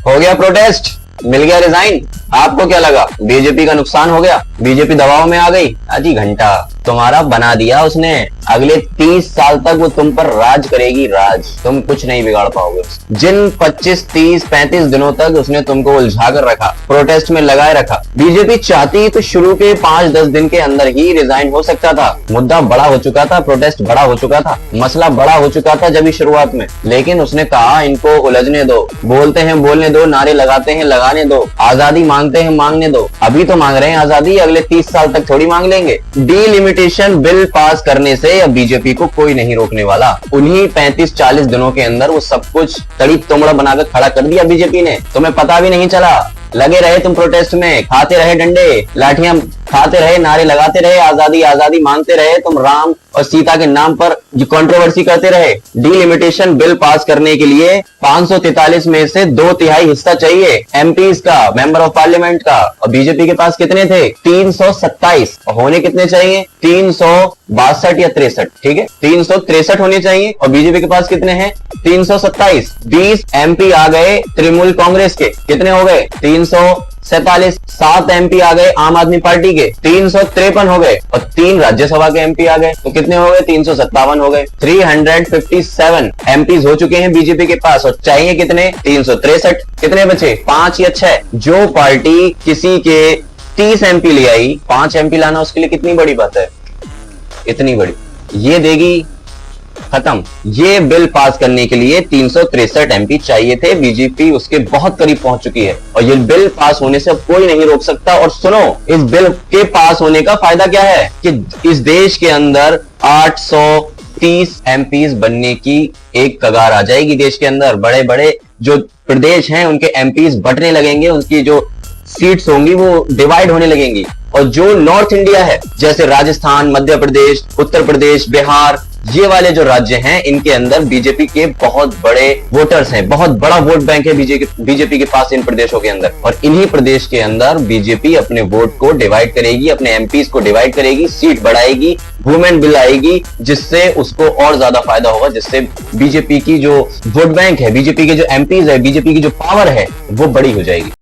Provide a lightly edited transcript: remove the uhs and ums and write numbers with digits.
हो गया प्रोटेस्ट, मिल गया रिजाइन। आपको क्या लगा बीजेपी का नुकसान हो गया, बीजेपी दबाव में आ गई? आधी घंटा तुम्हारा बना दिया उसने। अगले 30 साल तक वो तुम पर राज करेगी, राज। तुम कुछ नहीं बिगाड़ पाओगे। जिन 25, 30, 35 दिनों तक उसने तुमको उलझा कर रखा, प्रोटेस्ट में लगाए रखा, बीजेपी चाहती तो शुरू के 5-10 दिन के अंदर ही रिजाइन हो सकता था। मुद्दा बड़ा हो चुका था, प्रोटेस्ट बड़ा हो चुका था, मसला बड़ा हो चुका था जब शुरुआत में। लेकिन उसने कहा इनको उलझने दो, बोलते हैं बोलने दो, नारे लगाते हैं लगाने दो, आजादी मांगते हैं मांगने दो। अभी तो मांग रहे हैं आजादी, अगले 30 साल तक थोड़ी मांग लेंगे। डिलिमिटेशन बिल पास करने से अब बीजेपी को कोई नहीं रोकने वाला। उन्हीं 35-40 दिनों के अंदर वो सब कुछ तड़ी तुमड़ा बनाकर खड़ा कर दिया बीजेपी ने। तुम्हें पता भी नहीं चला, लगे रहे तुम प्रोटेस्ट में, खाते रहे डंडे लाठियां, खाते रहे नारे लगाते रहे, आजादी आजादी मांगते रहे। तुम राम और सीता के नाम पर जो कंट्रोवर्सी करते रहे। डिलिमिटेशन बिल पास करने के लिए 543 में से 2/3 हिस्सा चाहिए एमपीज का, मेंबर ऑफ पार्लियामेंट का। और बीजेपी के पास कितने थे? 327। होने कितने चाहिए? 362 या 63, ठीक है, 363 होने चाहिए। और बीजेपी के पास कितने हैं? 327। 20 एमपी आ गए तृणमूल कांग्रेस के, कितने हो गए? 347। 7 एमपी आ गए आम आदमी पार्टी के, 353 हो गए। और 3 राज्यसभा के एमपी आ गए, तो कितने हो गए? 357 हो गए। 357 एमपीज हो चुके हैं बीजेपी के पास। और चाहिए कितने? 363। कितने बचे? 5 या 6। जो पार्टी किसी के 30 एमपी ले आई, 5 एमपी लाना उसके लिए कितनी बड़ी बात है? इतनी बड़ी। ये देगी खत्म। ये बिल पास करने के लिए 363 एमपी चाहिए थे। बीजेपी उसके बहुत करीब पहुंच चुकी है और ये बिल पास होने से अब कोई नहीं रोक सकता। और सुनो, इस बिल के पास होने का फायदा क्या है कि इस देश के अंदर 830 एमपीज बनने की एक कगार आ जाएगी। देश के अंदर बड़े बड़े जो प्रदेश हैं उनके एमपीज बंटने लगेंगे, उनकी जो सीट्स होंगी वो डिवाइड होने लगेंगी। और जो नॉर्थ इंडिया है, जैसे राजस्थान, मध्य प्रदेश, उत्तर प्रदेश, बिहार, ये वाले जो राज्य हैं, इनके अंदर बीजेपी के बहुत बड़े वोटर्स हैं, बहुत बड़ा वोट बैंक है बीजेपी के पास इन प्रदेशों के अंदर। और इन्हीं प्रदेश के अंदर बीजेपी अपने वोट को डिवाइड करेगी, अपने एमपीज को डिवाइड करेगी, सीट बढ़ाएगी, वुमेन बिल आएगी, जिससे उसको और ज्यादा फायदा होगा, जिससे बीजेपी की जो वोट बैंक है, बीजेपी के जो एमपीज है, बीजेपी की जो पावर है, वो बड़ी हो जाएगी।